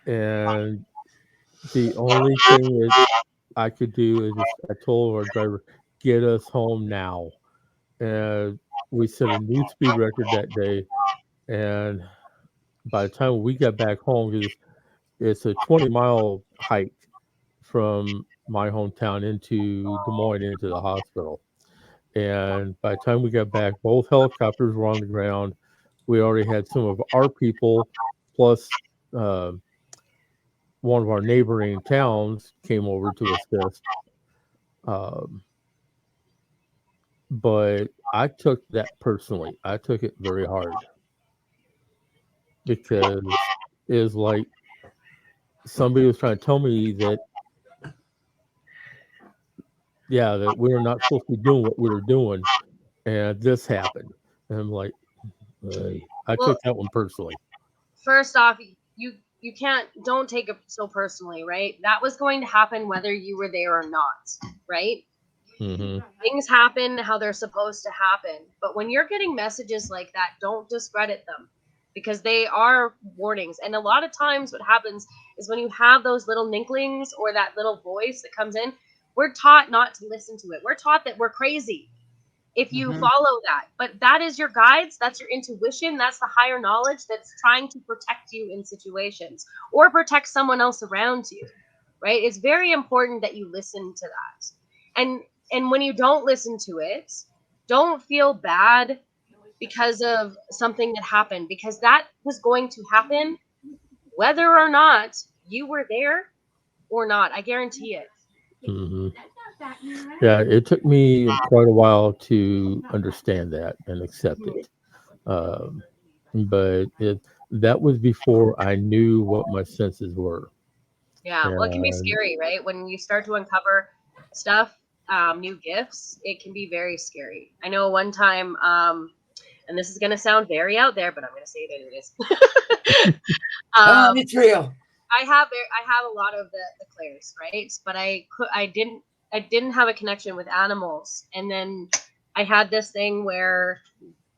And the only thing that I could do is I told our driver, get us home now. And we set a new speed record that day. And by the time we got back home, because it's a 20-mile hike from my hometown into Des Moines into the hospital. And by the time we got back, both helicopters were on the ground. We already had some of our people, plus uh, one of our neighboring towns came over to assist. Um, but I took that personally. I took it very hard because it was like somebody was trying to tell me that, yeah, that we were not supposed to be doing what we were doing, and this happened. And I'm like, "Ugh." I Well, took that one personally. first off, you don't take it so personally, right? That was going to happen whether you were there or not, right? Hmm. Things happen how they're supposed to happen. But when you're getting messages like that, don't discredit them because they are warnings. And a lot of times what happens is when you have those little ninklings or that little voice that comes in, we're taught not to listen to it. We're taught that we're crazy if you follow that. But that is your guides, that's your intuition, that's the higher knowledge that's trying to protect you in situations or protect someone else around you. Right? It's very important that you listen to that. And when you don't listen to it, don't feel bad because of something that happened because that was going to happen whether or not you were there or not. I guarantee it. Hmm. Yeah, it took me quite a while to understand that and accept it. Um, but that was before I knew what my senses were. Yeah, well, it can be And scary, right? When you start to uncover stuff, new gifts, it can be very scary. I know one time, and this is going to sound very out there, but I'm going to say it anyways. It's real. I have a lot of the clairs, right? But I didn't have a connection with animals, and then I had this thing where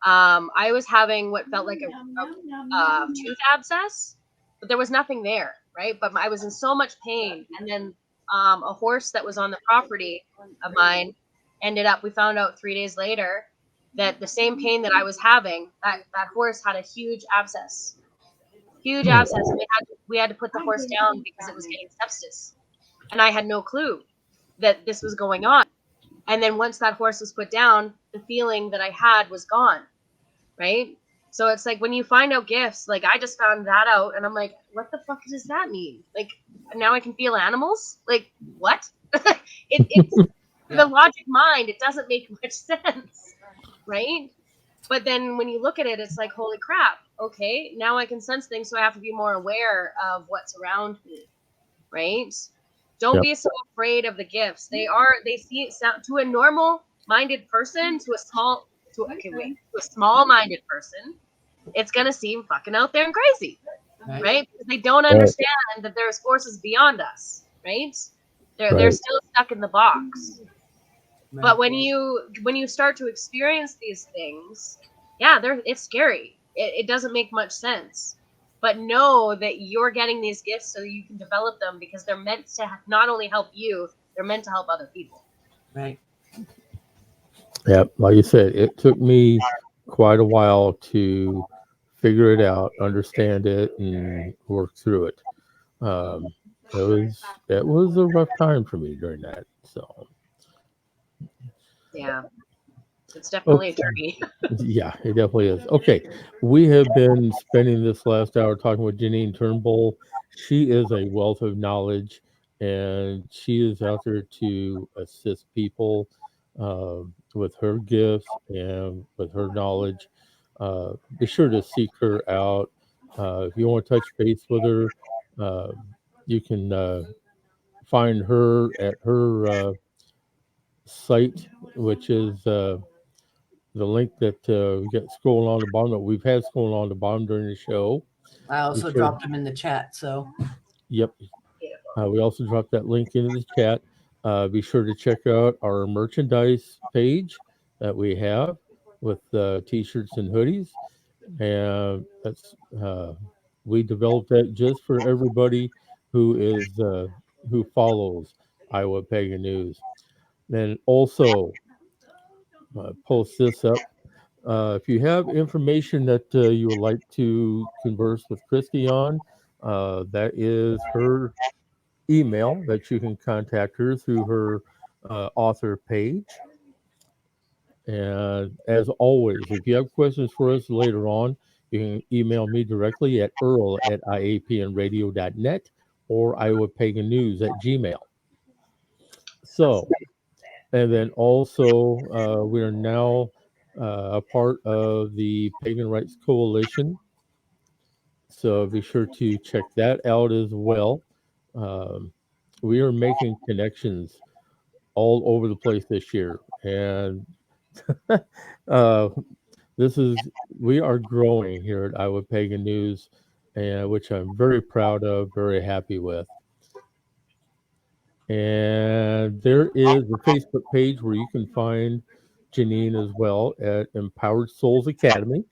I was having what felt like a tooth abscess, but there was nothing there, right? But I was in so much pain, and then a horse that was on the property of mine we found out 3 days later that the same pain that I was having, that horse had a huge abscess. Huge abscess. And we had to put the horse down because it was getting sepsis. And I had no clue that this was going on. And then once that horse was put down, the feeling that I had was gone. Right? So it's like when you find out gifts, like I just found that out and I'm like, what the fuck does that mean? Like now I can feel animals? Like what? It's the logic mind, it doesn't make much sense. Right? But then when you look at it, it's like, holy crap, okay, now I can sense things, so I have to be more aware of what's around me, right? Don't be so afraid of the gifts. They see it sound to a normal-minded person, to a small-minded person, it's gonna seem fucking out there and crazy, right? Because they don't understand that there's forces beyond us, right? They're still stuck in the box. Right. But when you start to experience these things, it's scary. It doesn't make much sense. But know that you're getting these gifts so you can develop them because they're meant to not only help you, they're meant to help other people. Right. Yeah, like you said, it took me quite a while to figure it out, understand it, and work through it. It was a rough time for me during that. So yeah, it's definitely a journey. Yeah, it definitely is. Okay, we have been spending this last hour talking with Genine Turnbull. She is a wealth of knowledge, and she is out there to assist people with her gifts and with her knowledge. Be sure to seek her out. If you want to touch base with her, uh, you can find her at her site, which is the link that we got scrolling on the bottom that we've had scrolling on the bottom during the show. I also dropped them in the chat. So, yep. We also dropped that link into the chat. Be sure to check out our merchandise page that we have with t-shirts and hoodies. And that's we developed that just for everybody who follows Iowa Pagan News. Then also post this up. If you have information that you would like to converse with Christy on, that is her email that you can contact her through her author page. And as always, if you have questions for us later on, you can email me directly at earl@iapnradio.net or iowapagannews@gmail. So, and then also, we are now a part of the Pagan Rights Coalition. So be sure to check that out as well. We are making connections all over the place this year. And uh, we are growing here at Iowa Pagan News, and which I'm very proud of, very happy with. And there is a Facebook page where you can find Genine as well at Empowered Souls Academy.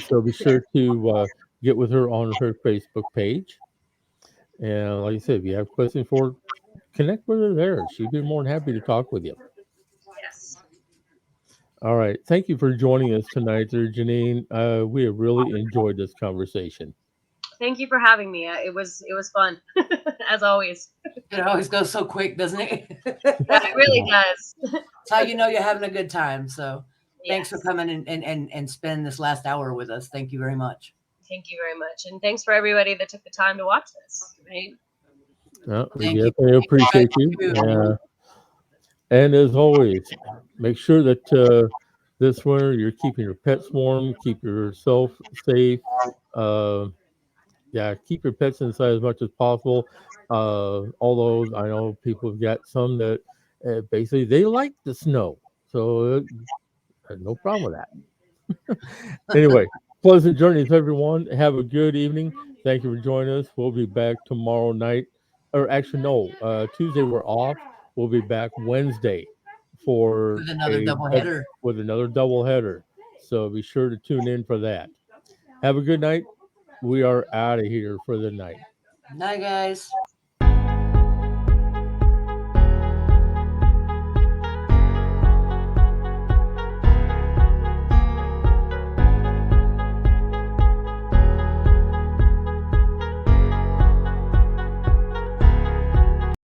So be sure to get with her on her Facebook page. And like I said, if you have questions for her, connect with her there. She'd be more than happy to talk with you. Yes. All right. Thank you for joining us tonight there, Genine. We have really enjoyed this conversation. Thank you for having me. It was fun, as always. It always goes so quick, doesn't it? Yeah, it really does. It's how you know you're having a good time. So thanks for coming and spending this last hour with us. Thank you very much. Thank you very much. And thanks for everybody that took the time to watch this, right? We definitely appreciate you. And as always, make sure that this winter you're keeping your pets warm, keep yourself safe. Keep your pets inside as much as possible. Although I know people have got some that basically they like the snow, so no problem with that. Anyway, pleasant journeys, everyone. Have a good evening. Thank you for joining us. We'll be back tomorrow night, or actually no, Tuesday we're off. We'll be back Wednesday with another double header. So be sure to tune in for that. Have a good night. We are out of here for the night. Night, guys.